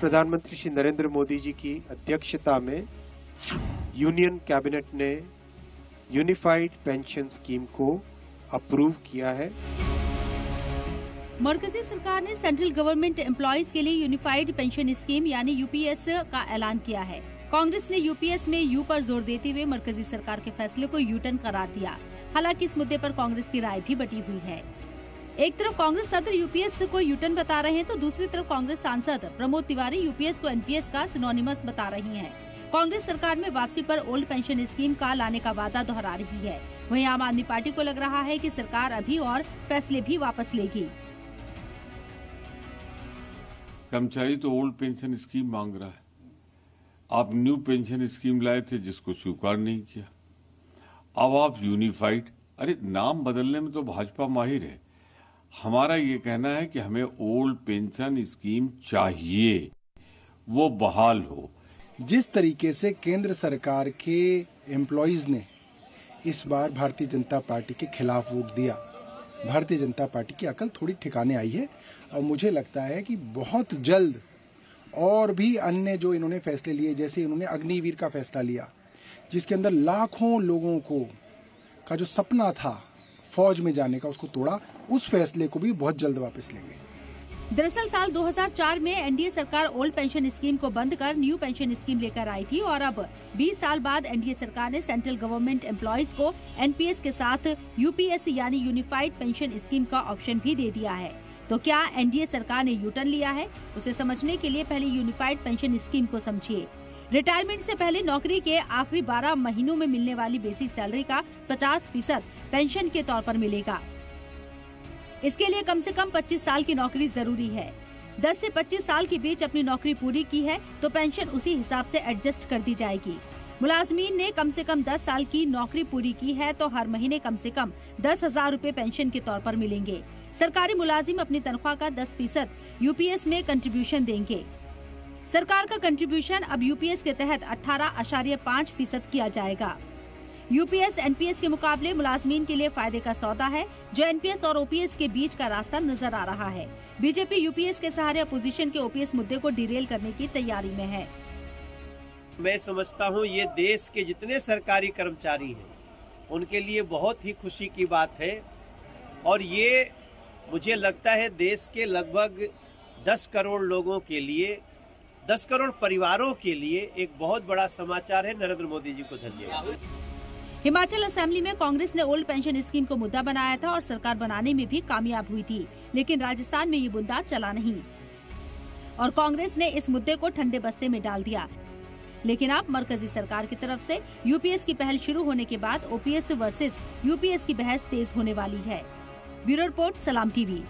प्रधानमंत्री श्री नरेंद्र मोदी जी की अध्यक्षता में यूनियन कैबिनेट ने यूनिफाइड पेंशन स्कीम को अप्रूव किया है। मरकजी सरकार ने सेंट्रल गवर्नमेंट एम्प्लॉयज के लिए यूनिफाइड पेंशन स्कीम यानी यूपीएस का ऐलान किया है। कांग्रेस ने यूपीएस में यू पर जोर देते हुए मरकजी सरकार के फैसले को यू टर्न करार दिया। हालांकि इस मुद्दे पर कांग्रेस की राय भी बटी हुई है। एक तरफ कांग्रेस सदर यूपीएस को यू टर्न बता रहे हैं तो दूसरी तरफ कांग्रेस सांसद प्रमोद तिवारी यूपीएस को एनपीएस का सिनोनिमस बता रही हैं। कांग्रेस सरकार में वापसी पर ओल्ड पेंशन स्कीम का लाने का वादा दोहरा रही है। वहीं आम आदमी पार्टी को लग रहा है कि सरकार अभी और फैसले भी वापस लेगी। कर्मचारी तो ओल्ड पेंशन स्कीम मांग रहा है। आप न्यू पेंशन स्कीम लाए थे जिसको स्वीकार नहीं किया। अब आप यूनिफाइड, अरे नाम बदलने में तो भाजपा माहिर है। हमारा ये कहना है कि हमें ओल्ड पेंशन स्कीम चाहिए, वो बहाल हो। जिस तरीके से केंद्र सरकार के एम्प्लॉयज ने इस बार भारतीय जनता पार्टी के खिलाफ वोट दिया, भारतीय जनता पार्टी की अकल थोड़ी ठिकाने आई है और मुझे लगता है कि बहुत जल्द और भी अन्य जो इन्होंने फैसले लिए, जैसे इन्होंने अग्निवीर का फैसला लिया जिसके अंदर लाखों लोगों को का जो सपना था फौज में जाने का उसको तोड़ा, उस फैसले को भी बहुत जल्द वापस लेंगे। दरअसल साल 2004 में एनडीए सरकार ओल्ड पेंशन स्कीम को बंद कर न्यू पेंशन स्कीम लेकर आई थी और अब 20 साल बाद एनडीए सरकार ने सेंट्रल गवर्नमेंट एम्प्लॉयज को एनपीएस के साथ यूपीएस यानी यूनिफाइड पेंशन स्कीम का ऑप्शन भी दे दिया है। तो क्या एनडीए सरकार ने यू टर्न लिया है? उसे समझने के लिए पहले यूनिफाइड पेंशन स्कीम को समझिए। रिटायरमेंट से पहले नौकरी के आखिरी 12 महीनों में मिलने वाली बेसिक सैलरी का 50% पेंशन के तौर पर मिलेगा। इसके लिए कम से कम 25 साल की नौकरी जरूरी है। 10 से 25 साल के बीच अपनी नौकरी पूरी की है तो पेंशन उसी हिसाब से एडजस्ट कर दी जाएगी। मुलाजमीन ने कम से कम 10 साल की नौकरी पूरी की है तो हर महीने कम से कम 10,000 रूपए पेंशन के तौर पर मिलेंगे। सरकारी मुलाजिम अपनी तनख्वाह का 10% यूपीएस में कंट्रीब्यूशन देंगे। सरकार का कंट्रीब्यूशन अब यूपीएस के तहत 18.5% किया जाएगा। यूपीएस एनपीएस के मुकाबले मुलाजमीन के लिए फायदे का सौदा है, जो एनपीएस और ओपीएस के बीच का रास्ता नजर आ रहा है। बीजेपी यूपीएस के सहारे अपोजिशन के ओपीएस मुद्दे को डिरेल करने की तैयारी में है। मैं समझता हूँ ये देश के जितने सरकारी कर्मचारी हैं उनके लिए बहुत ही खुशी की बात है और ये मुझे लगता है देश के लगभग 10 करोड़ लोगों के लिए, 10 करोड़ परिवारों के लिए एक बहुत बड़ा समाचार है। नरेंद्र मोदी जी को धन्यवाद। हिमाचल असेंबली में कांग्रेस ने ओल्ड पेंशन स्कीम को मुद्दा बनाया था और सरकार बनाने में भी कामयाब हुई थी, लेकिन राजस्थान में ये मुद्दा चला नहीं और कांग्रेस ने इस मुद्दे को ठंडे बस्ते में डाल दिया। लेकिन अब मरकजी सरकार की तरफ से यूपीएस की पहल शुरू होने के बाद ओपीएस वर्सेस यूपीएस की बहस तेज होने वाली है। ब्यूरो रिपोर्ट, सलाम टीवी।